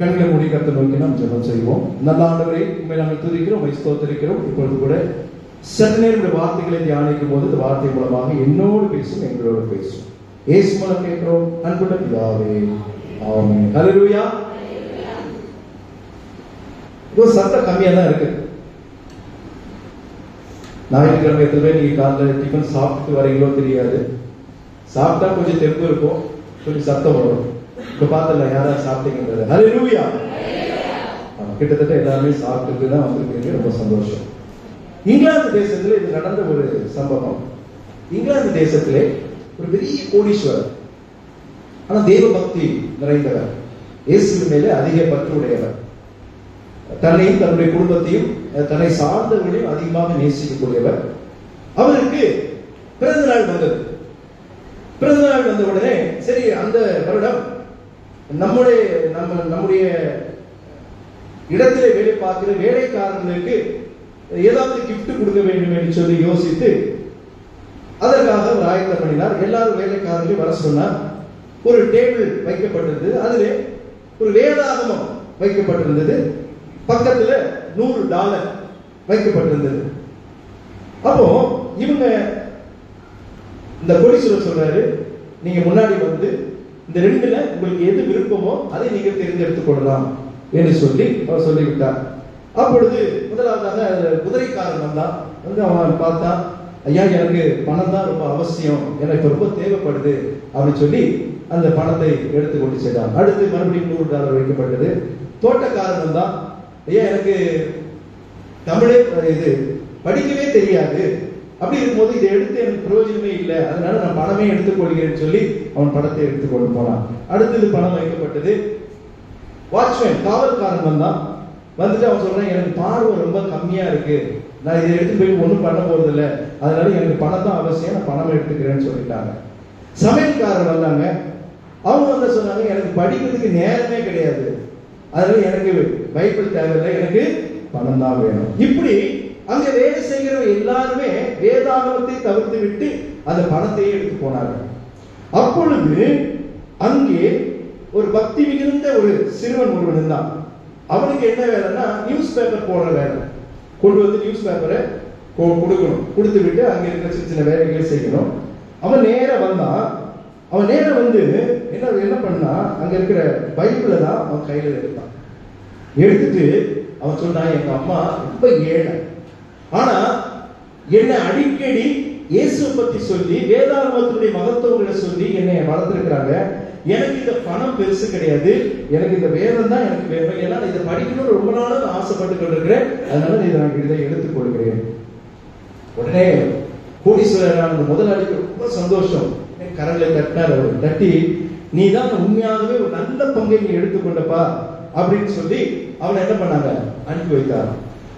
கண்களை மூடி கர்த்தரை நோக்கி நாம் ஜெபம் செய்வோம். நல்ல ஆண்டவரே, உம்மை நாங்கள் துதிக்கிறோம், உம்மை ஸ்தோத்திரிக்கிறோம். இப்பொழுது கூட சற்று நேரம் வார்த்தைகளை தியானிக்கும் போது இந்த வார்த்தை மூலமாக என்னோடு பேசும், எங்களோடு பேசும். இயேசு மூலம் கேட்கிறோம் அன்புள்ள பிதாவே, ஆமென். ஹல்லேலூயா. இது சத்தம் கம்மியா தான் இருக்கு. ஞாயிற்றுக்கிழமை எத்தனை பேர் நீங்க காலைல டிஃபன் சாப்பிட்டு வரீங்களோ தெரியாது. சாப்பிட்டா கொஞ்சம் தெம்பு இருக்கும், கொஞ்சம் சத்தம் வரும். இப்ப பார்த்தல யாராவது சாப்பிட்டீங்கன்றது. ஹல்லேலூயா. கிட்டத்தட்ட எல்லாருமே சாப்பிட்டு தான் வந்திருக்கீங்க, ரொம்ப சந்தோஷம். இங்கிலாந்து தேசத்துல இது நடந்த ஒரு சம்பவம். இங்கிலாந்து தேசத்திலே ஒரு பெரிய கோடீஸ்வரர், ஆனா தேவ பக்தி நிறைந்தவர், இயேசுவின் மேலே அதிக பற்று உடையவர், தன்னையும் தன்னுடைய குடும்பத்தையும் தன்னை சார்ந்தவர்களையும் அதிகமாக நேசிக்கக்கூடியவர். அவருக்கு பிறந்த நாள் வந்தது. பிறந்த நாள் வந்த உடனே சரி, அந்த வருடம் நம்முடைய இடத்திலே வேலை பார்க்கிற வேலைக்காரர்களுக்கு ஏதாவது கிஃப்ட் கொடுக்க வேண்டும் என்று சொல்லி யோசித்து அதற்காக ஒரு ஆயத்தம் பண்ணினார். எல்லாரும் வேலைக்காரர்களையும் வர சொன்னார். ஒரு டேபிள் வைக்கப்பட்டிருந்தது, அதிலே ஒரு வேதாகமம் வைக்கப்பட்டிருந்தது, பக்கத்துல $100 வைக்கப்பட்டிருந்தது. அப்போ இவங்க இந்த கோடீஸ்வரர் சொல்றாரு, நீங்க முன்னாடி வந்து இந்த ரெண்டுல உங்களுக்கு எது விருப்பமோ அதை நீங்க தேர்ந்தெடுத்துக் கொள்ளலாம் என்று சொல்லி அவர் சொல்லிவிட்டார். அப்பொழுது முதலாவதாக குதிரைக்காரன் வந்தான். வந்து அவன் பார்த்தான், ஐயா எனக்கு பணம் தான் ரொம்ப அவசியம், எனக்கு ரொம்ப தேவைப்படுது அப்படின்னு சொல்லி அந்த பணத்தை எடுத்து கொண்டு சென்றான். அடுத்து மறுபடியும் $100 வைக்கப்பட்டது. தோட்டக்காரன் வந்தான், ஐயா எனக்கு தமிழே இது படிக்கவே தெரியாது, அப்படி இருக்கும்போது இதை எடுத்து எனக்கு பிரயோஜனமே இல்லை, அதனால நான் பணமே எடுத்துக்கொள்கிறேன்னு சொல்லி அவன் பணத்தை எடுத்துக்கொண்டு போனான். அடுத்தது பணம் வைக்கப்பட்டது. வாட்ச்மேன் காவல்காரன் வந்தான். வந்துட்டு அவன் சொல்றான், எனக்கு பார்வை ரொம்ப கம்மியா இருக்கு, நான் இதை எடுத்து போய் ஒன்றும் பண்ண போறது இல்லை, அதனால எனக்கு பணம் தான் அவசியம், நான் பணம் எடுத்துக்கிறேன்னு சொல்லிட்டாங்க. சமையல்காரர் வந்தாங்க. அவங்க வந்து சொன்னாங்க, எனக்கு படிக்கிறதுக்கு நேரமே கிடையாது, அதனால எனக்கு பைபிள் தேவையில்லை, எனக்கு பணம் தான் வேணும். இப்படி அங்க வேலை செய்கிற எல்லாருமே வேதாகமத்தை தவிர்த்து விட்டு அந்த பணத்தையே எடுத்து போனார்கள். அப்பொழுது அங்கே ஒரு பக்தி மிகுந்த ஒரு சிறுவன் ஒருவன் இருந்தான். அவனுக்கு என்ன வேலைன்னா நியூஸ் பேப்பர் போடுற வேலை. கொண்டு வந்து நியூஸ் பேப்பரை கொடுக்கணும், கொடுத்து விட்டு அங்க இருக்கிற சின்ன சின்ன வேலைகளை செய்யணும். அவன் நேரம் வந்தான். அவன் நேரம் வந்து என்ன பண்ணா, அங்க இருக்கிற பைபிளை தான் அவன் கையில எடுத்தான். எடுத்துட்டு அவன் சொன்னான், எங்க அம்மா ரொம்ப ஏழை, ஆனா என்னை அடிக்கடி இயேசுவை பத்தி சொல்லி வேதாகமத்தினுடைய மகத்துவங்களை சொல்லி என்னை வளர்த்திருக்கிறாங்க. எனக்கு இந்த பணம் பெருசு கிடையாது, எனக்கு இந்த வேதம் தான் எனக்கு வேணும், ஏன்னா இதை படிக்கணும்னு ரொம்ப நாளாக ஆசைப்பட்டு கொண்டிருக்கிறேன், அதனால இதை எடுத்துக் கொள்கிறேன். உடனே கோடீஸ்வரர் முதலாளிக்கு ரொம்ப சந்தோஷம். கரங்களை தட்டினார். அவர் தட்டி, நீ தான் உண்மையாகவே ஒரு நல்ல பங்கை நீ எடுத்துக்கொண்டப்பா அப்படின்னு சொல்லி அவனை என்ன பண்ணாங்க, அனுப்பி வைத்தார்.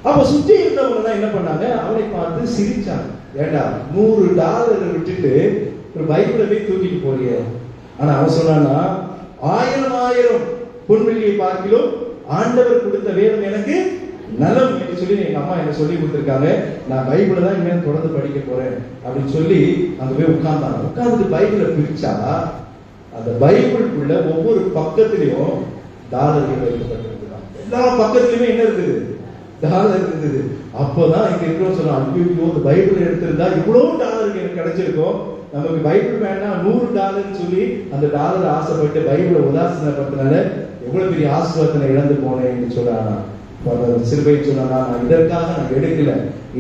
அப்ப சுற்றி இருந்தவங்க என்ன பண்ணாங்க, அவனை பார்த்து சிரிச்சாங்க. ஏண்டா $100 விட்டுட்டு ஒரு பைபிளை போய் தூக்கிட்டு போறிய. ஆனா அவன் சொன்னான்னா, 1000 பொன்வெள்ளியை பார்க்கிலும் ஆண்டவர் கொடுத்த வேதம் எனக்கு நலம் என்று சொல்லி எங்க அம்மா என்ன சொல்லி கொடுத்திருக்காங்க, நான் பைபிளை தான் இனிமேல் தொடர்ந்து படிக்க போறேன் அப்படின்னு சொல்லி அங்க போய் உட்கார்ந்தாங்க. உட்கார்ந்து பைபிளை பிரிச்சா அந்த பைபிளுக்குள்ள ஒவ்வொரு பக்கத்திலையும் டாலர்கள் வைக்கப்பட்டிருக்கிறான். எல்லா பக்கத்திலுமே என்ன இருக்குது, டாலர் இருந்தது. அப்போதான் இங்க இருக்கிறோம் சொன்னான், ஐயோ இந்த பைபிள் எடுத்திருந்தா இவ்வளவு டாலருக்கு எனக்கு கிடைச்சிருக்கும், நமக்கு பைபிள் வேண்டாம் $100 சொல்லி அந்த டாலர் ஆசைப்பட்டு பைபிளை உதாசீனப்படுத்தினால எவ்வளவு பெரிய ஆசீர்வாதத்தை இழந்து போனேன் என்று சொன்னானா. சிறுபை சொன்னா, நான் இதற்காக நான் எடுக்கல,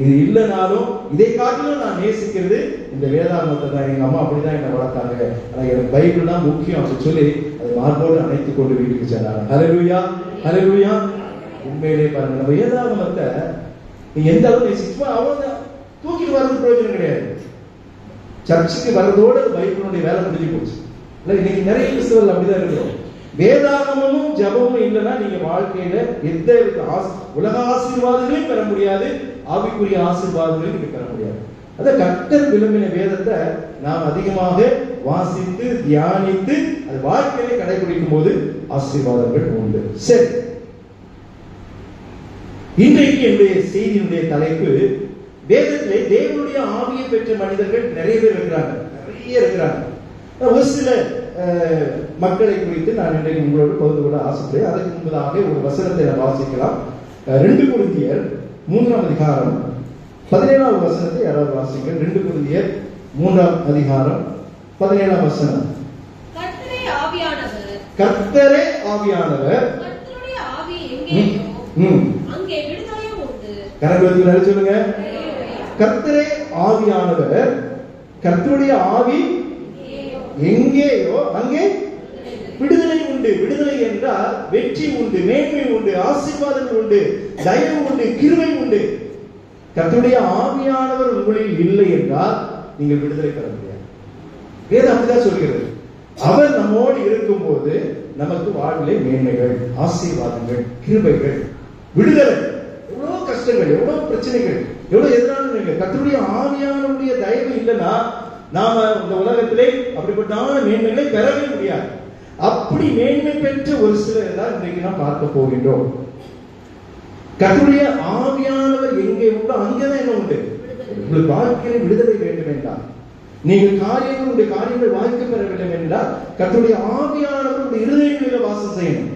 இது இல்லைனாலும் இதை காட்டிலும் நான் நேசிக்கிறது இந்த வேதாகமத்தை தான், எங்க அம்மா அப்படிதான் என்ன வளர்த்தாங்க, ஆனா எனக்கு பைபிள் தான் முக்கியம் அப்படின்னு சொல்லி அதை மார்போடு அணைத்துக் கொண்டு வீட்டுக்கு சென்றாங்க. ஹல்லேலூயா, ஹல்லேலூயா. உண்மையிலே பாருங்க, நம்ம வேதாகமத்தை நீங்க எந்த அளவுக்கு நேசிச்சுமா அவங்க தூக்கிட்டு வர்றது பிரயோஜனம் கிடையாது. சர்ச்சுக்கு வர்றதோடு பைபிளுடைய வேலை முடிஞ்சு போச்சு. இன்னைக்கு நிறைய கிறிஸ்தவர்கள் அப்படிதான் இருக்கிறோம். வேதாகமும் ஜபமும் இல்லைன்னா நீங்க வாழ்க்கையில எந்த உலக ஆசீர்வாதங்களையும் பெற முடியாது, ஆவிக்குரிய ஆசீர்வாதங்களையும் நீங்க பெற முடியாது. அத கர்த்தர் விரும்பின வேதத்தை நாம் அதிகமாக வாசித்து தியானித்து அது வாழ்க்கையில கடைபிடிக்கும் போது ஆசீர்வாதங்கள் உண்டு. சரி, இன்றைக்கு என்னுடைய செய்தியினுடைய தலைப்பு, வேதத்திலே தேவனுடைய ஆவியை பெற்ற மனிதர்கள் நிறைய பேர் இருக்கிறாங்க, நிறைய இருக்கிறாங்க. ஒரு சில மக்களை குறித்து நான் இன்றைக்கு உங்களோடு பகிர்ந்து கொள்ள ஆசைப்படுறேன். அதற்கு முன்பதாக ஒரு வசனத்தை நான் வாசிக்கலாம். 2 கொரிந்தியர் 3ஆம் அதிகாரம் 17ஆம் வசனத்தை யாராவது வாசிங்க. 2 கொரிந்தியர் 3ஆம் அதிகாரம் 17ஆம் வசனம். கர்த்தரே ஆவியானவர், கர்த்தரே ஆவியானவர், கர்த்தருடைய ஆவி எங்கேயோ அங்கே விடுதலையும் உண்டு. கரங்களுக்கு நல்ல சொல்லுங்க. கர்த்தரே ஆவியானவர், கர்த்தருடைய ஆவி எங்கேயோ அங்கே விடுதலை உண்டு. விடுதலை என்றால் வெற்றி உண்டு, மேன்மை உண்டு, ஆசீர்வாதங்கள் உண்டு, தயவு உண்டு, கிருபை உண்டு. கர்த்தருடைய ஆவியானவர் உங்களில் இல்லை என்றால் நீங்கள் விடுதலை பெற முடியாது. வேதம் அப்படிதான் சொல்கிறது. அவர் நம்மோடு இருக்கும் போது நமக்கு வாழ்விலே மேன்மைகள், ஆசீர்வாதங்கள், கிருபைகள், விடுதலை. எவ்வளவு கஷ்டங்கள், எவ்வளவு பிரச்சனைகள், எவ்வளவு எதிரான கர்த்தருடைய ஆவியானவருடைய தயவு இல்லைன்னா நாம இந்த உலகத்திலே அப்படிப்பட்ட மேன்மைகளை பெறவே முடியாது. அப்படி மேன்மை பெற்ற ஒரு சிலர் தான் இன்றைக்கு நாம் பார்க்க போகின்றோம். கர்த்தருடைய ஆவியானவர் எங்கே உண்டோ அங்கேதான் என்ன உண்டு? உங்களுக்கு வாழ்க்கையில விடுதலை வேண்டும் என்றால், நீங்கள் காரியங்கள் வாழ்க்கை பெற வேண்டும் என்றால் கர்த்தருடைய ஆவியானவர் இருதயங்களில் வாசம் செய்யணும்.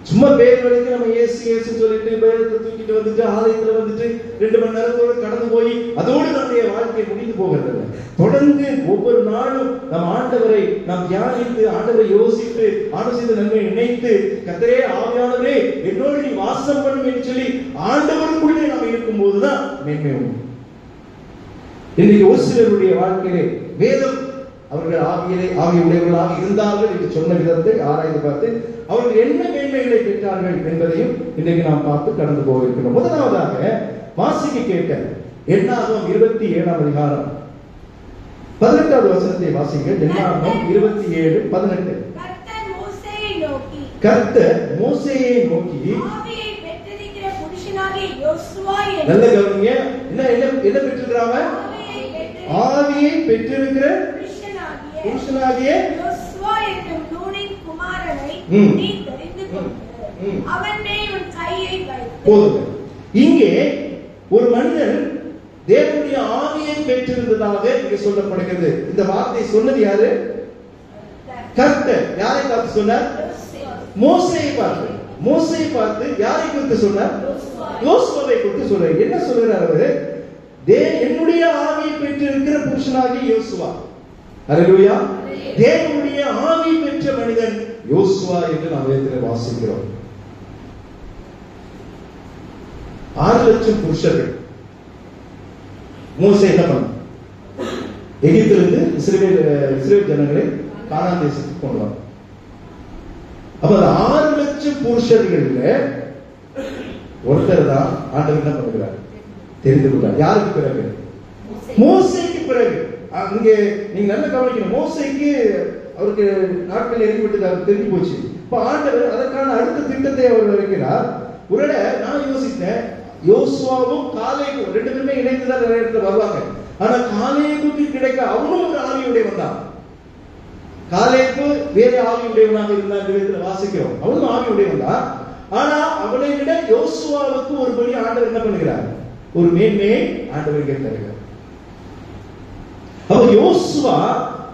சும்மா பேர் வரைக்கும் நம்ம இயேசு சொல்லிட்டு பேரத்தை தூக்கிட்டு வந்துட்டு ஆலயத்துல வந்துட்டு 2 மணி நேரத்தோடு கடந்து போய் அதோடு நம்முடைய வாழ்க்கையை முடிந்து போகிறது. தொடர்ந்து ஒவ்வொரு நாளும் நம் ஆண்டவரை நாம் தியானித்து, ஆண்டவரை யோசித்து, ஆலோசித்த நன்மை நினைத்து, கர்த்தரே ஆவியானவரே என்னோடு நீ வாசம் பண்ணும் என்று சொல்லி ஆண்டவருக்குள்ளே நாம் இருக்கும் போதுதான் மேன்மை உண்டு. இன்னைக்கு ஒரு சிலருடைய வாழ்க்கையிலே வேதம் அவர்கள் ஆவி உடையவர்களாக இருந்தார்கள் என்று சொன்ன விதத்தை ஆராய்ந்து பார்த்து அவர்கள் என்ன மேன்மைகளை பெற்றார்கள் என்பதையும் இன்றைக்கு நாம் பார்த்து கடந்து போக இருக்கிறோம். முதலாவதாக வாசிக்க கேட்ட என்னாகும் 27ஆம் அதிகாரம் 18வது வசனத்தை வாசிங்க. என்னாகும் 27:18. கர்த்தர் மோசேயை நோக்கி நல்ல கவனிங்க. என்ன பெற்றிருக்கிறாங்க? ஆவியை பெற்றிருக்கிற புருஷனாகிய யோசுவா என்னும் நூனின் குமாரனை நீ தெரிந்து கொண்டு அவன் மேல் உன் கையை வைத்து. இங்கே ஒரு மனிதன் தேவனுடைய ஆவியை பெற்றிருந்ததாக இங்கே சொல்லப்படுகிறது. இந்த வார்த்தை சொன்னது யாரு? கர்த்தர். யாரை பார்த்து சொன்னார்? மோசேயை பார்த்து. மோசேயை பார்த்து யாரை குறித்து சொன்னார்? யோசுவாவை குறித்து சொல்றார். என்ன சொல்றார் அவரு? என்னுடைய ஆவியை பெற்றிருக்கிற புருஷனாகிய யோசுவா. அல்லேலூயா. தேவனுடைய ஆவி பெற்ற மனிதன் யோசுவா என்று நாம் வேதத்தில் வாசிக்கிறோம். 6 லட்சம் புருஷர்கள். மோசே என்ன பண்ணார்? எகிப்திலிருந்து இஸ்ரவேல் ஜனங்களை கானான் தேசத்துக்கு கொண்டு வந்தார். அப்ப 6 லட்சம் புருஷர்கள்ல ஒருத்தர் தான் ஆண்டவர் என்ன பண்ணுகிறார்? தெரிந்து கொண்டார். யாருக்கு பிறகு? மோசேக்கு பிறகு. அங்கே நீங்க நல்லா கவனிக்கணும். மோசேக்கு அவருக்கு நாட்கள் நெருங்கிவிட்டு தெரிஞ்சு போச்சு. இப்ப ஆண்டவர் அதற்கான அடுத்த திட்டத்தை அவர் வைக்கிறார். ஒருவேளை நான் யோசித்தேன், யோசுவாவும் காலேபும் 2 பேருமே இணைந்துதான் நிறைய இடத்துல வருவாங்க. ஆனா காலேபுக்கு கிடைக்க அவனும் ஒரு ஆவியுடையவன் தான். காலேபு வேற ஆவியுடையவனாக இருந்தார் வாசிக்கிறோம். அவனும் ஆவியுடையவன் தான். ஆனா அவனை விட யோசுவாவுக்கு ஒருபடி ஆண்டவர் என்ன பண்ணுகிறார்? ஒரு மேன்மையை ஆண்டவருக்கு தருகிறார். அப்ப யோசுவா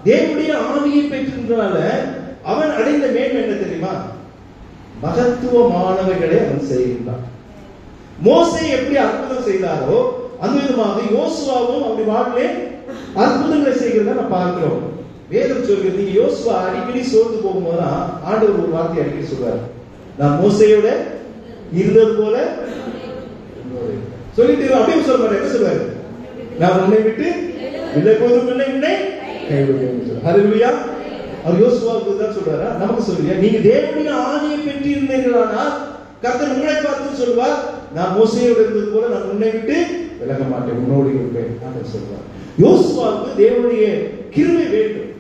தேவனுடைய ஆவியை பெற்றிருந்தனால அவன் அடைந்த மேன்மை என்ன தெரியுமா? மகத்துவமானவைகளை அவன் செய்கின்றான். மோசே எப்படி அற்புதம் செய்தாரோ அந்த விதமாக யோசுவாவும் அப்படி வாழ்விலே அற்புதங்களை செய்கிறத நான் பார்க்கிறோம். வேதம் சொல்கிறது, நீங்க யோசுவா அடிக்கடி சோர்ந்து போகும்போதுதான் ஆண்டவர் ஒரு வார்த்தை அடிக்கடி சொல்றாரு, நான் மோசையோட இருந்தது போல சொல்லிட்டு அப்படியே சொல்ல மாட்டேன். என்ன சொல்றாரு? நான் உன்னை விட்டு இல்லை போதும் இல்லை உன்னை கைவிடுவேன். ஹல்லேலூயா. அவர் யோசுவாவுக்கு தான் சொல்றாரா? நமக்கு சொல்றியா? நீங்க தேவனுடைய ஆவியை பெற்று இருந்தீர்களானால் கர்த்தர் உங்களை பார்த்து சொல்வார், நான் மோசேயோடு இருந்தது போல நான் உன்னை விட்டு விலக மாட்டேன், உன்னோடு இருப்பேன் என்று சொல்வார். யோசுவாவுக்கு தேவனுடைய கிருபை வேண்டும்.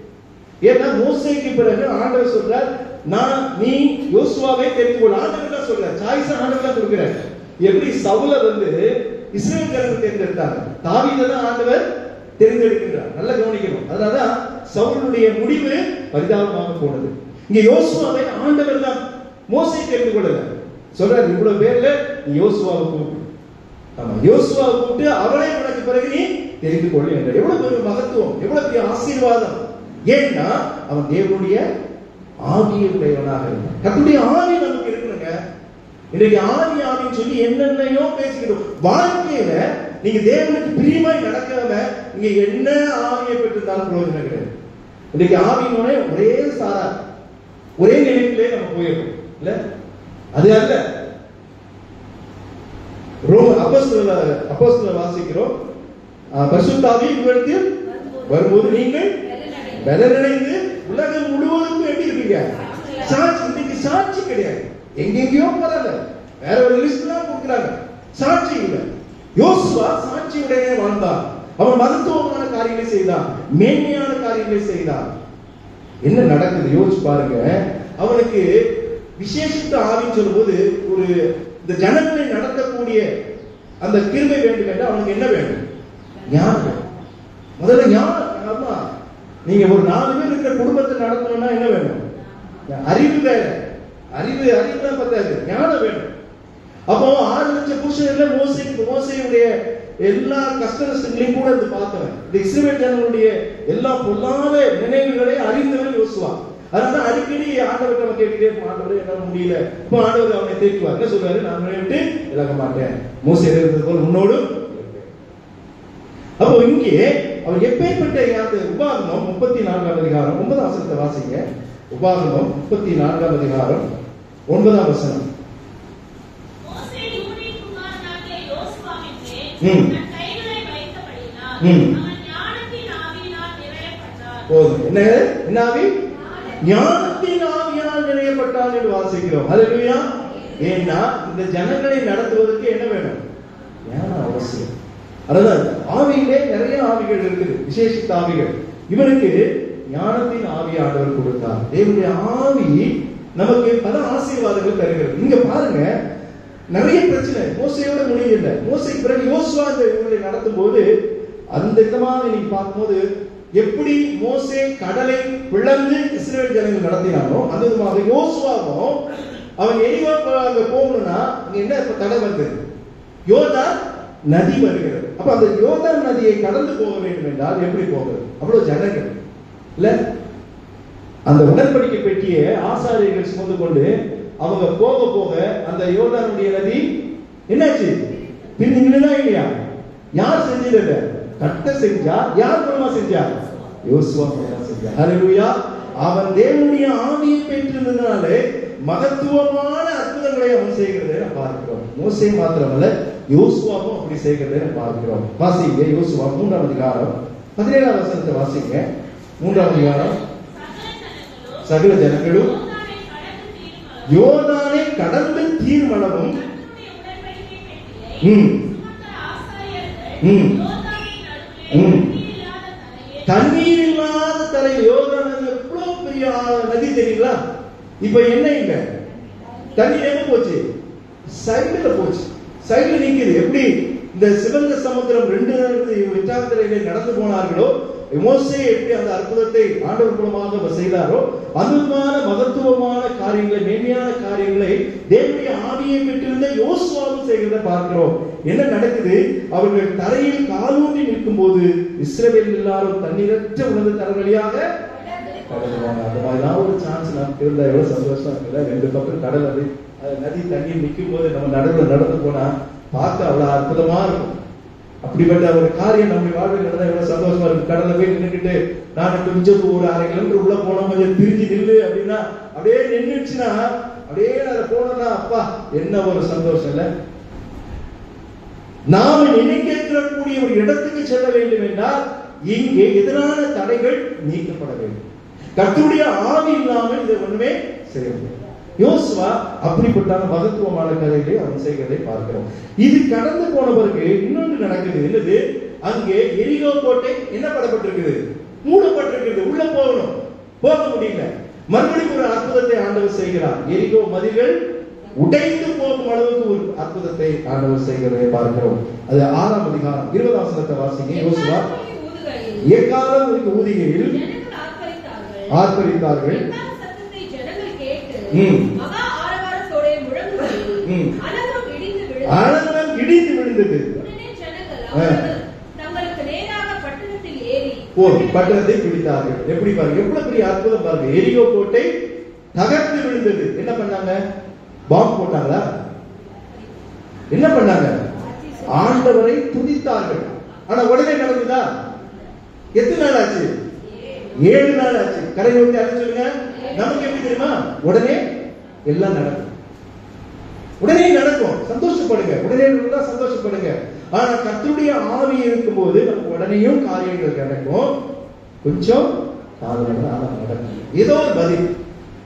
ஏன்னா மோசேக்கு பிறகு ஆண்டவர் சொல்றார், நீ யோசுவாவை தெரிந்து கொள். ஆண்டவர் தான் சொல்றார், சாய்ஸ் ஆண்டவர் தான் கொடுக்கிறார். எப்படி சவுல இஸ்ரவேல் ஜனங்கள் தேர்ந்தெடுத்தாங்க, தாவீதை தான் ஆண்டவர் தெரிந்தெடுக்கின்றார். நல்லா கவனிக்கணும். அதனாலதான் சவுலுடைய முடிவு பரிதாபமாக போனது. இங்க யோசுவாவை ஆண்டவர் தான் மோசே தெரிந்து கொள்ளல. சொல்றாரு, இவ்வளவு பேர்ல நீ யோசுவாவை கூப்பிட்டு, ஆமா யோசுவாவை கூப்பிட்டு அவளை உனக்கு பிறகு நீ தெரிந்து கொள்ள என்ற. எவ்வளவு பெரிய மகத்துவம், எவ்வளவு பெரிய ஆசீர்வாதம். ஏன்னா அவன் தேவனுடைய ஆவியை உடையவனாக இருந்தான். கர்த்தருடைய ஆவி நமக்கு இருக்கணுங்க. இன்னைக்கு ஆவி ஆவின்னு சொல்லி என்னென்னையோ பேசிக்கிறோம். வாழ்க்கையில நீங்க தேவனுக்கு பிரியமாய் நடக்காம நீங்க என்ன ஆவியை பெற்றிருந்தாலும் பிரயோஜனம் கிடையாது. இன்னைக்கு ஆவியினோட ஒரே சாரா ஒரே நிலையிலே நம்ம போயிடும் இல்ல. அது அல்ல. அப்போஸ்தலர் வாசிக்கிறோம், பரிசுத்த ஆவி உங்களிடத்தில் வரும்போது நீங்கள் பலனடைந்து உலகம் முழுவதும் எப்படி இருக்கீங்க? சாட்சி. இன்னைக்கு சாட்சி கிடையாது. எங்கெங்கயோ போறாங்க, வேற ஒரு லிஸ்ட் தான் கொடுக்குறாங்க, சாட்சி இல்லை. யோசுவா சாட்சியுடனே வாழ்ந்தான். அவன் மகத்துவமான காரியங்களை செய்தான், மேன்மையான காரியங்களை செய்தான். என்ன நடக்குது யோசிச்சு பாருங்க. அவனுக்கு விசேஷித்த ஆவின்னு சொல்லும்போது ஒரு இந்த ஜனங்களை நடத்தக்கூடிய அந்த கிருபை வேண்டும் என்றால் அவனுக்கு என்ன வேண்டும்? ஞானம். முதல்ல ஞானம். ஆமா, நீங்க ஒரு 4 பேர் இருக்கிற குடும்பத்தை நடத்தணும்னா என்ன வேணும்? அறிவு வேற. அறிவுதான் பத்தாது, ஞானம் வேணும். அப்போ 6 லட்சம் புருஷர்ல மோசேயுடைய எல்லா கஷ்ட நஷ்டங்களையும் கூட இருந்து பார்த்தவன். இந்த இஸ்ரவேல் ஜனங்களுடைய எல்லா பொல்லாத நினைவுகளை அறிந்தவன் யோசுவா. அதனால அடிக்கடி ஆண்டவர் நம்ம கேட்டுட்டே இருப்போம், ஆண்டவரே என்னால முடியல. இப்போ ஆண்டவர் அவனை தேற்றுவார். என்ன சொல்றாரு? நான் உன்னை விட்டு விலக மாட்டேன், மோசே இருந்தது போல் உன்னோடும். அப்போ இங்கே அவன் எப்பேற்பட்ட உபாகமம் 34ஆம் அதிகாரம் 9ஆம் வசனத்தை வாசிங்க. உபாகமம் 34ஆம் அதிகாரம் 9ஆம் வசனம். என்ன ஆவி? ஞானத்தின் ஆவியால் நிறையப்பட்டான் என்று வாசிக்கிறோம். ஹல்லேலூயா. ஏன்னா இந்த ஜனங்களை நடத்துவதற்கு என்ன வேணும்? ஞானம் அவசியம். அதான் ஆவியிலே நிறைய ஆவிகள் இருக்குது, விசேஷித்த ஆவிகள். இவனுக்கு ஞானத்தின் ஆவி ஆண்டவர் கொடுத்தார். தேவனுடைய ஆவி நமக்கு பல ஆசீர்வாதங்கள் தருகிறது. இங்க பாருங்க, நிறைய பிரச்சனை மோசையோட முடியல. மோசைக்கு பிறகு யோசுவா இந்த இவங்களை நடத்தும் போது அந்த விதமாக நீங்க பார்க்கும்போது எப்படி மோசே கடலை பிளந்து இஸ்ரவேல் ஜனங்கள் நடத்தினானோ அந்த விதமாக யோசுவாவும் அவன் எரிகோ அங்க போகணும்னா அங்க என்ன தடை வருது? யோர்தான் நதி வருகிறது. அப்ப அந்த யோர்தான் நதியை கடந்து போக வேண்டும் என்றால் எப்படி போகிறது? அவ்வளவு ஜனங்கள் இல்ல. அந்த உடன்படிக்கை பெட்டியை ஆசாரியர்கள் சுமந்து கொண்டு அவங்க போக போக அந்த யோர்தானுடைய நதி என்னாச்சு? பின்னிங்களா இல்லையா? யார் செஞ்சது? கட்ட செஞ்சா? யார் மூலமா செஞ்சா? யோசுவா மூலமா செஞ்சா. ஹல்லேலூயா. அவன் தேவனுடைய ஆவியை பெற்றிருந்தனாலே மகத்துவமான அற்புதங்களை அவன் செய்கிறதை நாம் பார்க்கிறோம். மோசே மாத்திரமல்ல, யோசுவாவும் அப்படி செய்கிறதை நாம் பார்க்கிறோம். வாசிங்க யோசுவா 3ஆம் அதிகாரம் 17ஆம் வசனத்தை வாசிங்க. 3ஆம் அதிகாரம். சகல ஜனங்களும் யோர்தானை கடந்து தீர்மளவும் தண்ணீர் இல்லாத தரை. யோர்தான் எவ்வளவு பெரிய நதி தெரியுங்களா? இப்ப என்ன இல்ல, தண்ணீர் எங்க போச்சு? சைடுல போச்சு, சைடுல நிக்குது. எப்படி இந்த சிவந்த சமுத்திரம் 2 விட்டாத்திரையிலே நடந்து போனார்களோ, மோசே எப்படி அந்த அற்புதத்தை ஆண்டவர் மூலமாக செய்தாரோ அதுமான மகத்துவமான காரியங்களை, மேன்மையான காரியங்களை தேவனுடைய ஆவியை பெற்றிருந்த யோசுவாவும் செய்கிறத பார்க்கிறோம். என்ன நடக்குது? அவர்கள் தரையில் காலூன்றி நிற்கும் போது இஸ்ரவேல் எல்லாரும் தண்ணீரற்ற உணர்ந்த தர வழியாக கடலுவாங்க. அந்த மாதிரிலாம் ஒரு சான்ஸ் நமக்கு இருந்தா எவ்வளவு சந்தோஷம் இருக்குல்ல. 2 பக்கம் கடல், அது நதி தண்ணீர் நிற்கும் போது நம்ம நடந்து போனா பார்க்க அவ்வளவு அற்புதமா இருக்கும். அப்படிப்பட்ட ஒரு காரியம் நம்ம வாழ்வில் நடந்தா எவ்வளவு சந்தோஷமா இருக்கும். கடல்ல போய் நின்றுக்கிட்டு நான் கொஞ்சம் ஒரு 1/2 கிலோமீட்டர் உள்ள போனோம், கொஞ்சம் திருஞ்சி நில்லு அப்படின்னா அப்படியே நின்றுச்சுன்னா அப்படியே அதை போனோம்னா அப்பா என்ன ஒரு சந்தோஷம் இல்ல. நாம நினைக்கக்கூடிய ஒரு இடத்துக்கு செல்ல வேண்டும் என்றால் இங்கே எதிரான தடைகள் நீக்கப்பட வேண்டும். கர்த்தருடைய ஆவி இல்லாமல் இதை ஒண்ணுமே செய்ய முடியாது. யோசுவா அப்படிப்பட்ட மகத்துவமான கதைகளை அவன் செய்கிறதை பார்க்கிறோம். இது கடந்து போன பிறகு இன்னொன்று நடக்குது. என்னது? அங்கே எரிகோ கோட்டை என்ன படப்பட்டிருக்குது? மூடப்பட்டிருக்கிறது. உள்ள போகணும், போக முடியல. மறுபடியும் ஒரு அற்புதத்தை ஆண்டவர் செய்கிறார். எரிகோ மதில்கள் உடைந்து போகும் அளவுக்கு ஒரு அற்புதத்தை ஆண்டவர் செய்கிறதை பார்க்கிறோம். அது 6ஆம் அதிகாரம் 20ஆம் வசனத்தை வாசிங்க. யோசுவா எக்காலம் ஊதிகையில் ஆர்ப்பரித்தார்கள். அலங்கம் இடிந்து விழுந்தது. உடனே ஜனங்கள் தங்களுக்கு நேராக பட்டணத்தில் ஏறி பட்டணத்தை பிடித்தார்கள். எப்படி பாருங்க, எவ்வளவு பெரிய அற்புதம் பாருங்க. எரிகோ கோட்டை தகர்த்து விழுந்தது. என்ன பண்ணாங்க? பாம்பு போட்டாங்களா? என்ன பண்ணாங்க? ஆண்டவரை துதித்தார்கள். ஆனா உடனே நடந்ததா? எத்தனை நாள் ஆச்சு? 7 நாள் ஆச்சு. கரை நோக்கி அழைச்சு சொல்லுங்க. நமக்கு எப்படி தெரியுமா? உடனே எல்லாம் நடக்கும். உடனே நடக்கும். சந்தோஷப்படுங்க. உடனே நடந்தா சந்தோஷப்படுங்க. ஆனா கர்த்தருடைய ஆவி இருக்கும்போது நமக்கு உடனேயும் காரியங்கள் நடக்கும். கொஞ்சம் காலம் நடக்கும். ஏதோ ஒரு பதில்,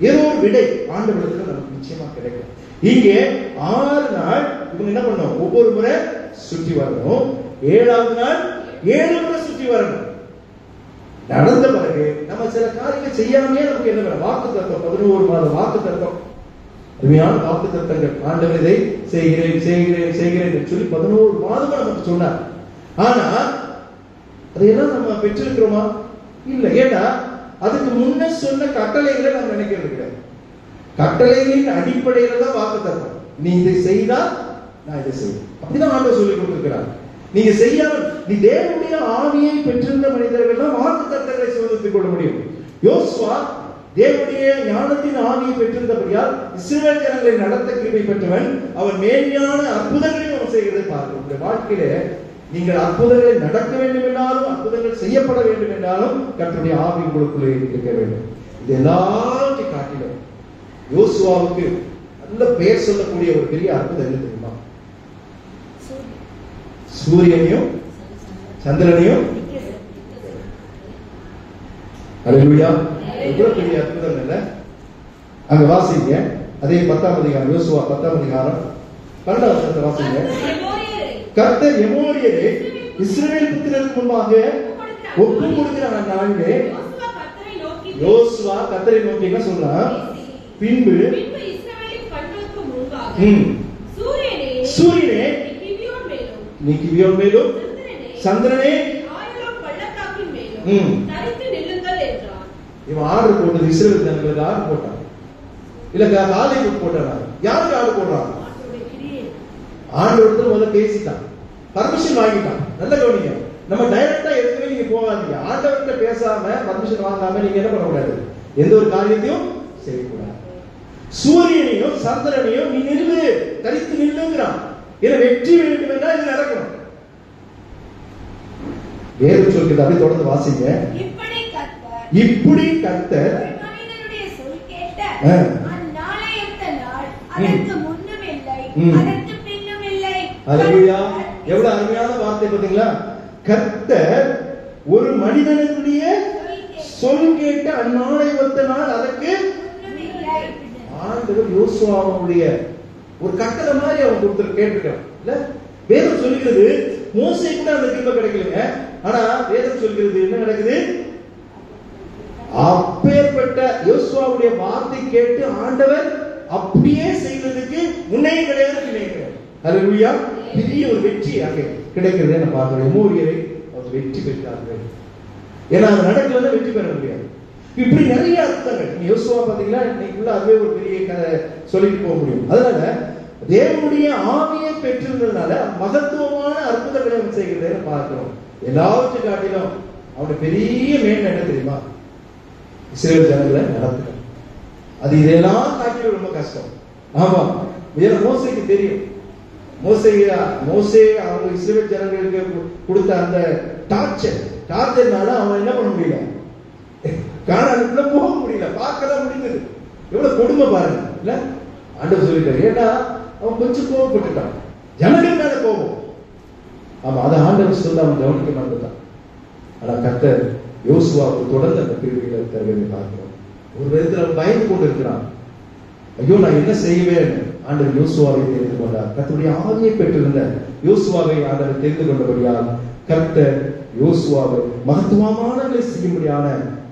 ஏதோ ஒரு விடை ஆண்டவருக்கு நமக்கு நிச்சயமா கிடைக்கும். இங்கே 6 நாள் இவங்க என்ன பண்ணணும்? ஒவ்வொரு முறை சுற்றி வரணும். 7வது நாள் 7 முறை சுற்றி வரணும். நடந்த பிறகு நம்ம சில காரியங்கள் செய்யாமையே நமக்கு என்ன வேணும்? வாக்கு தத்தம். 11 மாத வாக்கு தத்தம், அருமையான வாக்கு தத்தங்கள். ஆண்டவர் இதை செய்கிறேன் செய்கிறேன் செய்கிறேன் என்று சொல்லி 11 மாதமா நமக்கு சொன்னார். ஆனா அதையெல்லாம் நம்ம பெற்றிருக்கிறோமா? இல்ல. ஏன்னா அதுக்கு முன்ன சொன்ன கட்டளைகளை நம்ம நினைக்கிறது கிடையாது. கட்டளைகளின் அடிப்படையில தான் வாக்கு தத்தம். நீ இதை செய்தா நான் இதை செய்வேன், அப்படிதான் ஆண்டவர் சொல்லி கொடுத்திருக்கிறார். நீங்க செய்யாமல் நீ தேவனுடைய ஆவியை பெற்றிருந்த மனிதர்கள் தான் வாக்கு தத்தங்களை சுதந்திரித்துக் கொள்ள முடியும். யோசுவா தேவனுடைய ஞானத்தின் ஆவியை பெற்றிருந்தபடியால் இஸ்ரவேல் ஜனங்களை நடத்த கிருபை பெற்றவன். அவன் மேன்மையான அற்புதங்களையும் அவன் செய்கிறதை பார்க்கிறோம். உங்களுடைய வாழ்க்கையில நீங்கள் அற்புதங்களை நடக்க வேண்டும் என்றாலும், அற்புதங்கள் செய்யப்பட வேண்டும் என்றாலும் கர்த்தருடைய ஆவி உங்களுக்குள்ளே இருக்க வேண்டும். இது எல்லாத்தையும் காட்டிலும் யோசுவாவுக்கு நல்ல பெயர் சொல்லக்கூடிய ஒரு பெரிய அற்புதம் என்ன தெரியுமா? சூரியனையும் சந்திரனையும். அல்லேலூயா. எவ்வளவு பெரிய அற்புதம் இல்ல? அங்க வாசிங்க. அதே 10ஆம் அதிகாரம், யோசுவா 10ஆம் அதிகாரம் 12ஆம் வசனத்தை வாசிங்க. கர்த்தர் எமோரியரை இஸ்ரவேல் புத்திரருக்கு முன்பாக ஒப்பு கொடுக்கிற நாளிலே யோசுவா கர்த்தரை நோக்கி என்ன சொல்றான்? பின்பு சூரியனே நீ கிபியோன் மேலும் சந்திரனே இவன் ஆர்டர் போட்டது இஸ்ரவேல் ஜனங்களுக்கு ஆர்டர் போட்டான். இல்ல காலைக்கு போட்டானா? யாருக்கு ஆர்டர் போடுறான்? ஆண்டவர்கிட்ட முதல்ல பேசிட்டான், பர்மிஷன் வாங்கிட்டான். நல்ல கவனிங்க. நம்ம டைரக்டா எதுவுமே நீங்க போகாதீங்க. ஆண்டவர்கிட்ட பேசாம பர்மிஷன் வாங்காம நீங்க என்ன பண்ணக்கூடாது? எந்த ஒரு காரியத்தையும் செய்யக்கூடாது. சூரியனையும் சந்திரனையும் நீ நில்லு, தரித்து நில்லுங்கிறான். ஏன்னா வெற்றி வேண்டும் என்றால் இது நடக்கணும். வேறு சொல்கிறது. அப்படி தொடர்ந்து வாசிங்க. இப்படி கர்த்தர் மனிதனுடைய சொல் கேட்ட அந்நாளையொத்த நாள் அதற்கு முன்னும் இல்லை அதற்கு பின்னும் இல்லை. அல்லேலூயா. எவ்வளவு அருமையான வார்த்தை பாத்தீங்களா? கர்த்தர் ஒரு மனிதனுடைய சொல் கேட்ட அந்நாளை ஒத்த நாள் அதற்கு ஆண்டவர் யோசுவாவுடைய ஒரு கட்டளை மாதிரி அவன் கொடுத்து கேட்டிருக்கான். இல்ல வேதம் சொல்கிறது மோசே கூட அந்த கிருபை கிடைக்கலங்க. ஆனா வேதம் சொல்கிறது என்ன நடக்குது? அப்பேற்பட்ட யோசுவாவுடைய வார்த்தை கேட்டு ஆண்டவர் அப்படியே செய்வதற்கு முன்னையும் கிடையாது, பின்னையும் கிடையாது. அல்லேலூயா. பெரிய ஒரு வெற்றி அங்கே கிடைக்கிறது. நம்ம பார்க்கிறோம். எமோரியரை அவர் வெற்றி பெற்றார்கள். ஏன்னா அது நடக்கலன்னா வெற்றி பெற முடியாது. இப்படி நிறைய அர்த்தங்கள் யோசுவா பாத்தீங்கன்னா இன்னைக்குள்ள அதுவே ஒரு பெரிய கதை சொல்லிட்டு போக முடியும். அதனால தேவனுடைய ஆவியை பெற்றிருந்ததுனால மகத்துவமான அற்புதங்களை அவன் செய்கிறதை பார்க்கிறோம். எல்லாவற்றை காட்டிலும் அவனுடைய பெரிய மேன்மை என்ன தெரியுமா? இஸ்ரவேல் ஜனங்களை நடத்தும். அது இதெல்லாம் காட்டிலும் ரொம்ப கஷ்டம். ஆமா, வேற மோசேக்கு தெரியும். மோசே அவங்க இஸ்ரவேல் ஜனங்களுக்கு கொடுத்த அந்த டார்ச்சர்னால அவன் என்ன பண்ண முடியல? கானானுக்குள்ள போக முடியல, பார்க்கலாம் முடிந்தது. எவ்வளவு கொடுமை பாருங்க. இல்ல ஆண்டவர் சொல்லிட்டாரு. ஏன்னா அவன் கொஞ்சம் கோவப்பட்டுட்டான், ஜனங்கள் மேல கோபம். ஆமா, அதை ஆண்டவர் சொல்ல அவன் கவனிக்க மாட்டான். ஆனா கர்த்தர் யோசுவாவுக்கு தொடர்ந்து அந்த கிருபைகளை தருவதை பார்க்கிறோம். ஒரு விதத்தில் அவன் பயந்து கொண்டு இருக்கிறான். ஐயோ நான் என்ன செய்வேன்? ஆண்டவர் யோசுவாவை தெரிந்து கொண்டார். கர்த்தருடைய ஆவியை பெற்றிருந்த யோசுவாவை ஆண்டவர் தெரிந்து கொண்டபடியால் கர்த்தர் யோசுவாவை மகத்துவமானங்களை செய்யும்படியான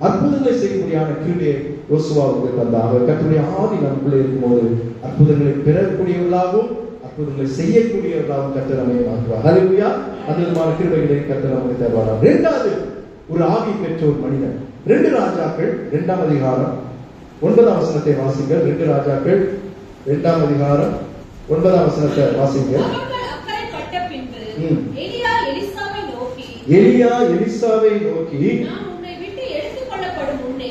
அற்புதங்களை செய்யும்படியான கிருபையை யோசுவாவுக்கு தந்தார். கர்த்தருடைய ஆவி நமக்குள்ளே இருக்கும்போது அற்புதங்களை பெறக்கூடியவர்களாகவும் அற்புதங்களை செய்யக்கூடியவர்களாகவும் கர்த்தர் நம்மை மாற்றுவார். அல்லேலூயா. அந்த விதமான கிருபைகளை கர்த்தர் நமக்கு தருவார். இரண்டாவது ஒரு ஆவி பெற்ற ஒரு மனிதன். 2 ராஜாக்கள் 2ஆம் அதிகாரம் 9ஆம் வசனத்தை வாசிங்க. 2 ராஜாக்கள் 2ஆம் அதிகாரம் 9ஆம் வசனத்தை வாசிங்க. அவர்கள் அக்கறைப்பட்ட பின்பு எலியா எலிசாவை நோக்கி, எலியா எலிசாவை நோக்கி, நான் உன்னை விட்டு எடுத்துக் கொள்ளப்படும் முன்னே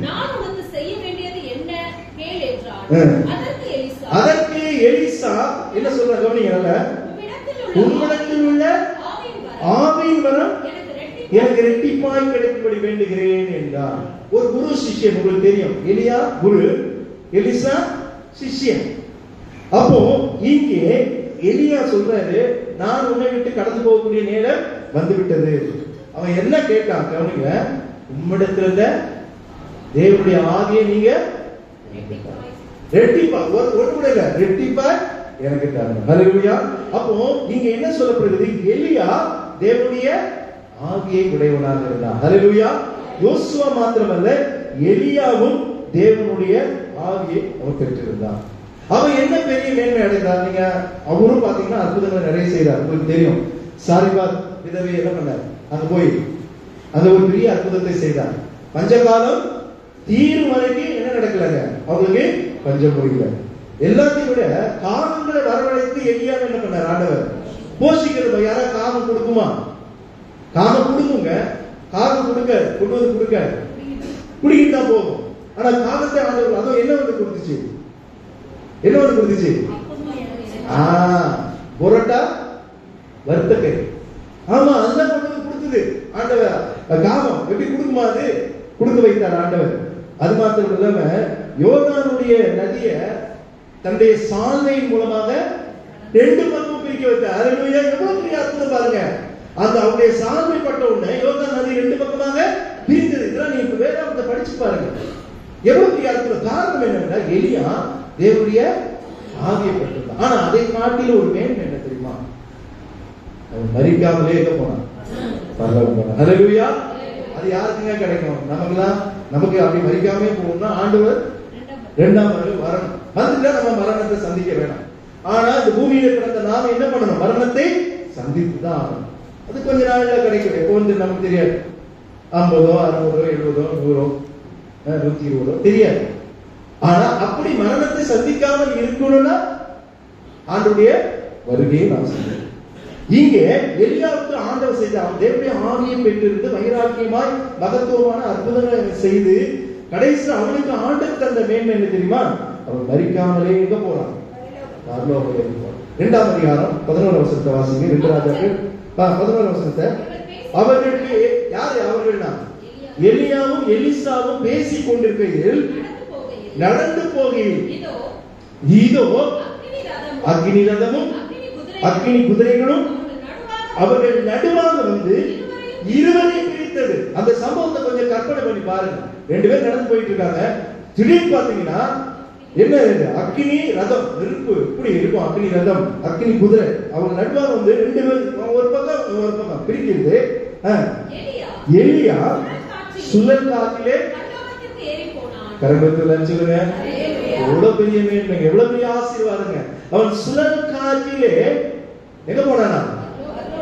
நான் உனக்கு செய்ய வேண்டியது என்ன கேள் என்றார். அதற்கு எலிசா என்ன சொல்றார் கவனிங்க. உம்மிடத்தில் உள்ள ஆவியின் வரம் எனக்கு இரட்டிப்பாய் கிடைக்கும்படி வேண்டுகிறேன் என்றார். ஒரு குரு சிஷ்யன், உங்களுக்கு தெரியும், எலியா குரு, எலிசா சிஷ்யன். அப்போ இங்கே எலியா சொல்றாரு, நான் உன்னை விட்டு கடந்து போகக்கூடிய நேரம் வந்துவிட்டது. அவன் என்ன கேட்டான் கவனிங்க, உம்மிடத்துல தேவனுடைய ஆவியை நீங்க ரெட்டிப்பா, ஒரு கூட இல்ல, ரெட்டிப்பா எனக்கு தாங்க. ஹல்லேலூயா. அப்போ இங்க என்ன சொல்லப்படுகிறது, எலியா தேவனுடைய ஆவியை உடையவனாக இருந்தான். ஹல்லேலூயா. யோசுவா மாத்திரமல்ல, எலியாவும் தேவனுடைய ஆவியை அவர் பெற்றிருந்தான். அவன் என்ன பெரிய மேன்மை அடைந்தார், நீங்க அவரும் பாத்தீங்கன்னா அற்புதங்கள் நிறைய செய்தார். உங்களுக்கு தெரியும், சாரிபாத் விதவை என்ன பண்ணார், அங்க போய் அந்த ஒரு பெரிய அற்புதத்தை செய்தார். பஞ்சகாலம் தீரும் வரைக்கும் என்ன நடக்கலங்க, அவங்களுக்கு பஞ்சம் முடியல. எல்லாத்தையும் விட காகங்களை வரவழைத்து எலியாவை என்ன பண்ணார் ஆண்டவர் போஷிக்கிறது. யாரா காகம் கொடுக்குமா? காகம் கொடுக்குங்க, காகம் கொடுக்க கொண்டு வந்து கொடுக்க குடிக்கிட்டு தான் போகும். ஆனா காகத்தை ஆண்டவர் அதுவும் என்ன வந்து கொடுத்துச்சு, என்ன வந்து கொடுத்துச்சு, பொரோட்டா வர்த்தகை. ஆமா, அதுதான் கொண்டு வந்து கொடுத்தது ஆண்டவர். காகம் எப்படி கொடுக்குமா, அது கொடுக்க வைத்தார் ஆண்டவர். அது மாத்திரம் இல்லாம யோர்தானுடைய நதிய தன்னுடைய சால்வையின் மூலமாக ரெண்டு பக்கம் பிரிக்க வைத்தார். ஹல்லேலூயா. எவ்வளவு பெரிய அற்புதம் பாருங்க. அந்த அவருடைய சால்வை பட்ட உடனே யோர்தான் நதி ரெண்டு பக்கமாக பிரிந்தது. இதெல்லாம் நீங்க வேதாகமத்தை படிச்சு பாருங்க, எவ்வளவு பெரிய அற்புதம். காரணம் என்னன்னா, எலியா தேவனுடைய ஆவியை பெற்றிருந்தான். ஆனா அதை காட்டில ஒரு மேன்மை என்ன தெரியுமா, அவன் மரிக்காமலே எங்க போனான், பரலோகம் போனான். ஹல்லேலூயா. அது யாருக்குங்க கிடைக்கும்? நமக்குலாம், நமக்கு அப்படி மரிக்காமே போகணும்னா ஆண்டவர் இரண்டாம் வரணும். வந்துட்டா நம்ம மரணத்தை சந்திக்க வேணாம். ஆனா இந்த பூமியில பிறந்த நாம என்ன பண்ணணும், மரணத்தை சந்தித்து தான் ஆகணும். அது கொஞ்ச நாள்ல கிடைக்கும். எப்போ வந்து நமக்கு தெரியாது, 50, 60, 70, 100, 120 தெரியாது. ஆனா அப்படி மரணத்தை சந்திக்காமல் இருக்கணும்னா ஆண்டவருடைய வருகையை நாம் செய்யணும். இங்கே எலியாவுக்கு ஆண்டவர் செய்த தேவனுடைய ஆவியை பெற்றிருந்து வைராக்கியமாய் மகத்துவமான அற்புதங்களை செய்து கடைசியில் அவனுக்கு ஆண்டவர் தந்த மேன்மை என்ன தெரியுமா, அவன் மரிக்காமலே எங்க போறான், பரலோகத்துக்கு போறான். 2ஆம் அதிகாரம் 11 வசனத்தை வாசிங்க. 2 ராஜாக்கள் 11 வசனத்தை. அவர்களுக்கு யாரு, அவர்கள்னா எலியாவும் எலிசாவும் பேசிக் கொண்டிருக்கையில் நடந்து போகையில் இதோ அக்னி ரதமும் அக்னி குதிரைகளும் அவர்கள் நடுவாக வந்து இருவரையும் பிரித்தது. அந்த சம்பவத்தை கொஞ்சம் கற்பனை பண்ணி பாருங்க. 2 பேர் நடந்து போயிட்டு இருக்காங்க. திடீர்னு பாத்தீங்கன்னா என்ன, அக்னி ரதம், நெருப்பு இப்படி இருக்கும், அக்னி ரதம் அக்னி குதிரை, அவங்க நடுவாக வந்து 2 பேர் ஒரு பக்கம் பிரிக்கிறது. எலியா சுழல் காற்றிலே கரகத்தில் சொல்லுங்க, எவ்வளவு பெரிய மேன்மை, எவ்வளவு பெரிய ஆசீர்வாதங்க. அவன் சுழல் காற்றிலே எங்க போனானா,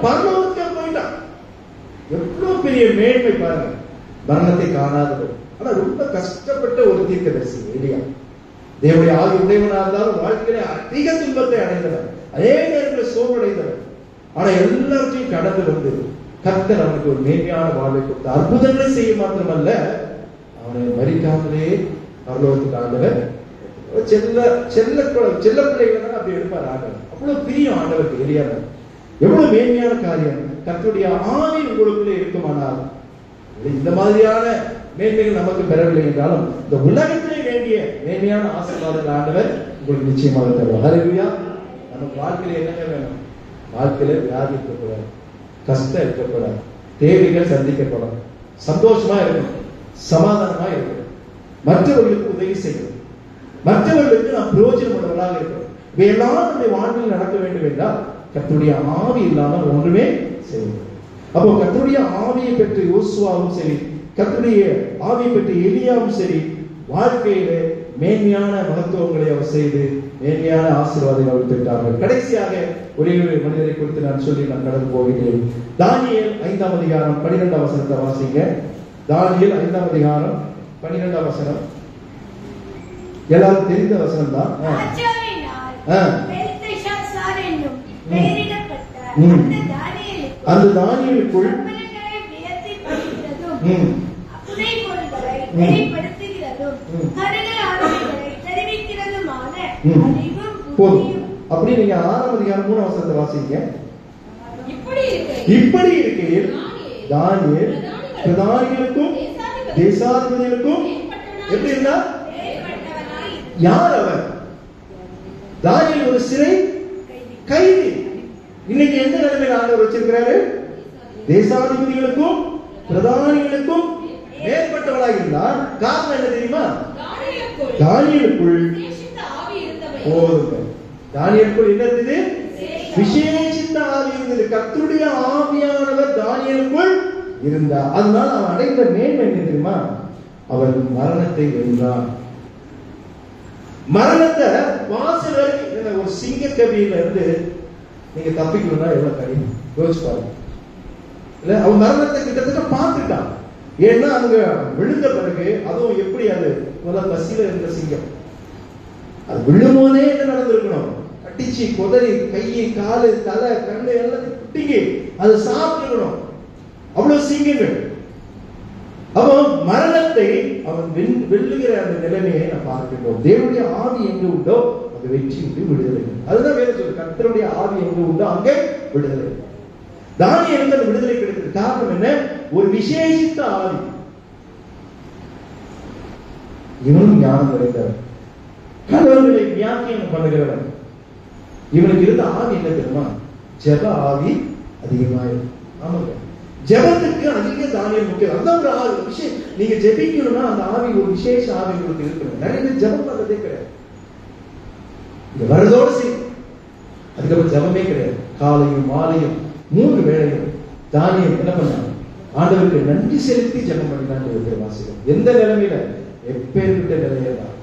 பரலோகத்துக்கு போயிட்டான். எவ்வளவு பெரிய மேன்மை பாருங்க. மரணத்தை காணாதது, ஆனா ரொம்ப கஷ்டப்பட்ட ஒரு தீர்க்கதரிசி எலியா. தேவனுடைய ஆவி உடையவனாக இருந்தாலும் வாழ்க்கையில அதிக துன்பத்தை அடைந்தவர், அதே நேரத்தில் சோர்வடைந்தவர். ஆனா எல்லாத்தையும் கடந்து வந்து கர்த்தர் அவனுக்கு ஒரு மேன்மையான வாழ்வை கொடுத்த அற்புதங்களை செய்ய மாத்திரமல்ல, அவனை மரிக்காமலே பரலோகத்துக்கு ஆண்டவர். செல்ல பிள்ளைகளை அப்படி எடுப்பார் ஆண்டவர். அவ்வளவு பிரியம் ஆண்டவருக்கு எலியா. எவ்வளவு மேன்மையான காரியம். கர்த்தருடைய ஆவி உங்களுக்குள்ளே இருக்குமானால், இந்த மாதிரியான மேன்மைகள் நமக்கு பெறவில்லை என்றாலும் இந்த உலகத்திலே வேண்டிய மேன்மையான ஆசீர்வாதங்கள் ஆண்டவர் உங்களுக்கு நிச்சயமாக தருவார். ஹல்லேலூயா. நமக்கு வாழ்க்கையில என்னங்க வேணும், வாழ்க்கையில வியாதி இருக்கக்கூடாது, கஷ்டம் இருக்கக்கூடாது, தேவைகள் சந்திக்கப்படும், சந்தோஷமா இருக்கணும், சமாதானமா இருக்கணும், மற்றவர்களுக்கு உதவி செய்யணும், மற்றவர்களுக்கு நாம் பிரயோஜனம் உள்ளவர்களாக இருக்கணும். இவையெல்லாம் நம்முடைய வாழ்வில் நடக்க வேண்டும் என்றால் கர்த்தருடைய ஆவி இல்லாமல் ஒன்றுமே செய்யணும். அப்போ கர்த்தருடைய ஆவியை பெற்ற யோசுவாவும் சரி, கர்த்தருடைய ஆவியை பெற்ற எலியாவும் சரி, வாழ்க்கையில மேன்மையான மகத்துவங்களை அவர் செய்து மேன்மையான ஆசீர்வாதங்களை பெற்றார்கள். கடைசியாக ஒரே ஒரு மனிதரை குறித்து நான் சொல்லி நான் கடந்து போகிறேன். தானியேல் 5ஆம் அதிகாரம் 12ஆம் வசனத்தை வாசிங்க. தானியேல் 5ஆம் அதிகாரம் 12ஆம் வசனம். எல்லாரும் தெரிந்த வசனம் தான். அந்த தானியேலுக்குள் கற்பனைகளை வியர்த்தி படிக்கிறதும் புதை பொருள்களை வெளிப்படுத்துகிறதும் கருணை ஆவிகளை தெரிவிக்கிறதுமான அறிவும் புத்தியும். அப்படி நீங்க 6ஆம் அதிகாரம் 3ஆம் வசனத்தை வாசிங்க. இப்படி இருக்கையில் தானியேல் பிரதானிகளுக்கும் தேசாதிபதிகளுக்கும் எப்படி இருந்தா? யார் அவர்? தானியேல் ஒரு சிறை கைதி. இன்னைக்கு எந்த நிலைமையில் ஆண்டவர் வச்சிருக்கிறாரு? தேசாதிபதிகளுக்கும் பிரதானிகளுக்கும் மேற்பட்டவளாக இருந்தார். காரணம் என்ன தெரியுமா? தானியேலுக்குள் தானியேலுக்குள் என்ன இருந்தது? விசேஷித்த ஆவி இருந்தது. கர்த்தருடைய ஆவியானவர் தானியேலுக்குள் இருந்தார். அதனால அவன் அடைந்த மேன்மை என்ன தெரியுமா? அவன் மரணத்தை வென்றான். மரணத்தை வாசல் வரைக்கும் ஒரு சிங்க கவியில இருந்து நீங்க தப்பிக்கணும்னா எவ்வளவு கடினம் யோசிச்சு பாருங்க. இல்ல, அவன் மரணத்தை கிட்டத்தட்ட பார்த்துட்டான். ஏன்னா அங்க விழுந்த பிறகு அதுவும் எப்படி அது பசியில இருந்த சிங்கம் அது விழும்போதே என்ன நடந்திருக்கணும்? கட்டிச்சு கொதறி கையை காலு தலை கண்ணு எல்லாத்தையும் குட்டிங்கி அதை சாப்பிட்டுக்கணும். அவ்வளவு சிங்கங்கள். அவன் மரணத்தை அவன் வெல்லுகிற அந்த நிலைமையை நான் பார்க்கின்றோம். தேவனுடைய ஆவி எங்கு உண்டோ அது வெற்றி உண்டு, விடுதலை. அதுதான் வேற சொல்லு. கர்த்தருடைய ஆவி எங்கு உண்டோ அங்கே விடுதலை. தானியேலுக்கு அந்த விடுதலை கிடைத்தது காரணம் என்ன? ஒரு விசேஷித்த ஆவி. இவனும் ஞானம் கிடைத்தவன், கடவுள்களை வியாக்கியம் பண்ணுகிறவன். இவனுக்கு இருந்த ஆவி என்ன தெரியுமா? ஜெப ஆவி அதிகமாயிரும். ஆமாங்க, ஜெபத்துக்கு அதிக தானியம் முக்கியம். அதான் ஒரு ஆவி விஷயம். நீங்க ஜெபிக்கணும்னா அந்த ஆவி ஒரு விசேஷ ஆவி உங்களுக்கு இருக்கணும். நிறைய பேர் ஜெபம் பண்றதே கிடையாது. இது வரதோடு சரி, அதுக்கப்புறம் ஜெபமே கிடையாது. காலையும் மாலையும் 3 வேளையும் தானியம் என்ன பண்ணாங்க? ஆண்டவருக்கு நன்றி செலுத்தி ஜெபம் பண்ணினான். வாசிக்கும் எந்த நிலைமையில, எப்பேற்பட்ட நிலையில தான்.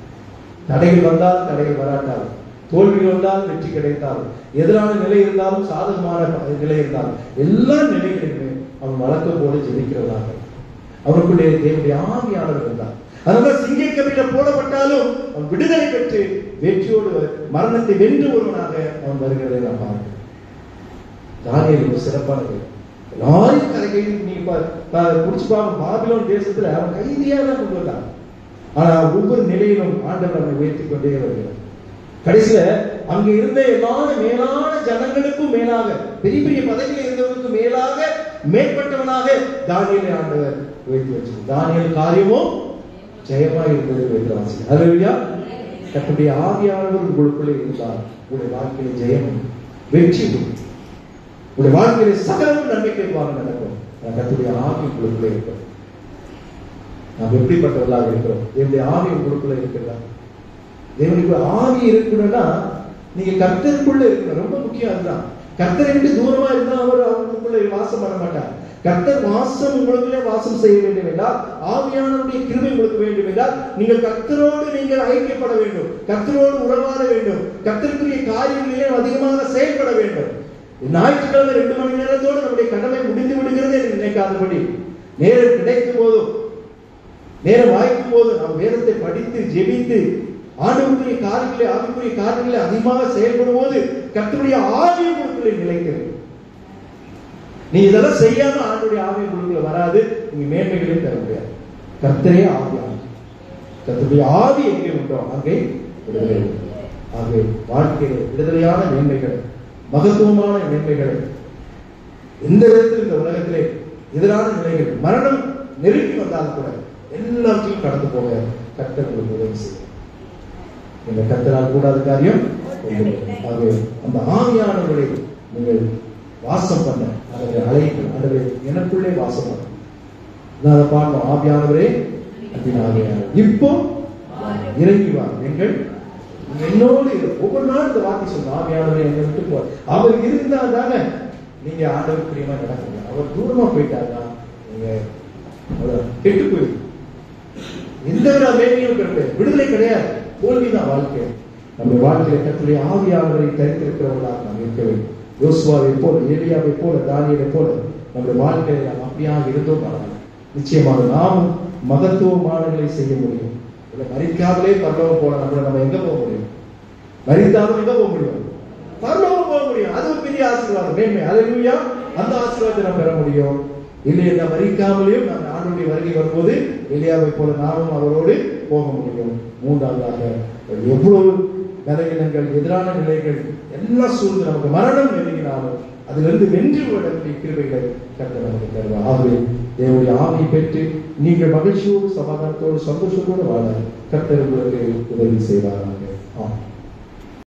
தடைகள் வந்தால் தடைகள் வராட்டால், தோல்வி வந்தால் வெற்றி கிடைத்தால், எதிரான நிலை இருந்தாலும் சாதகமான நிலை இருந்தாலும், எல்லா நிலைகளிலுமே அவன் வழக்கம் போல ஜெபிக்கிறவனாக அவனுக்குள்ளே தேவனுடைய ஆவியானவர் இருந்தார். அதனால சிங்க கவியில போடப்பட்டாலும் அவன் விடுதலை பெற்று வெற்றியோடு மரணத்தை வென்று ஒருவனாக அவன் வருகிறதை நான் பார்க்கிறேன். தானியேல் ஒரு சிறப்பானது. எல்லாரும் கரைகையில் நீங்க குடிச்சு பாருங்க. பாபிலோன் தேசத்துல அவன் கைதியா தான் கொண்டு வந்தான். ஆனா ஒவ்வொரு நிலையிலும் ஆண்டவர் அவனை உயர்த்தி கொண்டே வருகிறார். கடைசியில அங்க இருந்த எல்லாரும் மேலான ஜனங்களுக்கும் மேலாக, பெரிய பெரிய பதவியில் இருந்தவர்களுக்கு மேலாக மேற்பட்டவனாக தானியேலை ஆண்டவர் உயர்த்தி வச்சார். தானியேல் காரியமும் ஜெயமா இருந்தது. அல்லேலூயா. கர்த்தருடைய ஆவியானவர் உங்களுக்குள்ளே இருந்தார். உங்களுடைய வாழ்க்கையில ஜெயம், வெற்றி, உங்களுடைய வாழ்க்கையில சகலமும் நன்மைக்கு நடக்கும். கர்த்தருடைய ஆவி உங்களுக்குள்ளே இருக்கிறது. நாம் எப்படிப்பட்டவர்களாக இருக்கிறோம்? தேவனுடைய ஆவி உங்களுக்குள்ள இருக்கிறதா? தேவனுக்கு ஆவி இருக்கணும்னா நீங்க கர்த்தருக்குள்ள இருக்கணும். ரொம்ப முக்கியம் அதுதான். கர்த்தரை விட்டு தூரமா இருந்தா அவர் அவங்களுக்குள்ள வாசம் பண்ண மாட்டார். கர்த்தர் வாசம் உங்களுக்குள்ளே வாசம் செய்ய வேண்டும் என்றால், ஆவியானவருடைய கிருபை உங்களுக்கு வேண்டும் என்றால், நீங்கள் கர்த்தரோடு நீங்கள் ஐக்கியப்பட வேண்டும், கர்த்தரோடு உறவாட வேண்டும், கர்த்தருக்குரிய காரியங்களிலே அதிகமாக செயல்பட வேண்டும். ஞாயிற்றுக்கிழமை 2 மணி நேரத்தோடு நம்முடைய கடமை முடிந்து விடுகிறது என்று நினைக்காதபடி, நேரம் கிடைக்கும் போதும் நேரம் வாய்க்கும் போது நாம் வேதத்தை படித்து ஜெபித்து ஆண்டவருடைய காரியங்களை ஆவிக்குரிய காரியங்களை அதிகமாக செயல்படும் போது கர்த்தருடைய ஆவி உங்களுக்குள்ளே நிலைக்கிறது. நீ இதெல்லாம் செய்யாம ஆண்டவருடைய ஆவி உங்களுக்குள்ள வராது. நீங்க மேன்மைகளே பெற முடியாது. கர்த்தரே ஆவியானவர். கர்த்தருடைய ஆவி எங்கே உண்டோ அங்கே விடுதலை. ஆகவே வாழ்க்கையில விடுதலையான மேன்மைகள், மகத்துவமான மேன்மைகளை எந்த விதத்தில் இந்த உலகத்திலே எதிரான நிலைகள், மரணம் நெருங்கி வந்தாலும் கூட எல்லாத்தையும் கடந்து போக கர்த்தர் உங்களுக்கு உதவி செய்யும். இந்த கர்த்தரால் கூடாத காரியம். ஆகவே அந்த ஆவியானவர்களை நீங்கள் வாசம் பண்ண அதை அழைத்து அதை எனக்குள்ளே வாசம் பண்ண நான் அதை பார்க்கணும். ஆவியானவரே இப்போ இறங்கிவார். எங்கள் என்னோடு ஒவ்வொரு நாள் இந்த வார்த்தை சொல்லுங்க. ஆவியானவரே என்னை விட்டு போ. அவர் இருந்தா தானே நீங்க ஆண்டவர் பிரியமா நடக்குங்க. அவர் தூரமா போயிட்டாருன்னா நீங்க கெட்டு போயிடும். எந்த வித மேன்மையும் கிடையாது, விடுதலை கிடையாது, தோல்விதான் வாழ்க்கை. நம்ம வாழ்க்கையில கர்த்தருடைய ஆவியானவரை தரித்திருக்கிறவர்களாக நாம் இருக்க வேண்டும். யோசுவாவை போல, எலியாவை போல, தானியேலை போல நம்முடைய வாழ்க்கையில நாம் அப்படியாக இருந்தோம். நிச்சயமாக நாமும் மகத்துவமானங்களை செய்ய முடியும். மரிக்காமலே பரலோகம் போல நம்ம எங்க போக முடியும்? மரித்தாலும் எங்க போக முடியும்? பரலோகம் போக முடியும். அது ஒரு பெரிய ஆசீர்வாதம், மேன்மை. அல்லேலூயா. அந்த ஆசீர்வாதத்தை நாம் பெற முடியும். இல்லையா மறிக்காமலேயும் நாம் ஆண்டவருடைய வருகை வரும்போது எலியாவை போல நாமும் அவரோடு போக முடியும். மூன்றாவதாக எவ்வளவு பலவீனங்கள், எதிரான நிலைகள் எல்லாம் சூழ்ந்து நமக்கு மரணம் நெருங்கினாலும் அதிலிருந்து வென்று விடக்கூடிய கிருபைகளை கர்த்தர் நமக்கு தருவார். ஆகவே தேவனுடைய ஆவியை பெற்று நீங்கள் மகிழ்ச்சியோடு, சமாதானத்தோடு, சந்தோஷத்தோடு வாழ கர்த்தர் உங்களுக்கு உதவி செய்வாராக. ஆம்.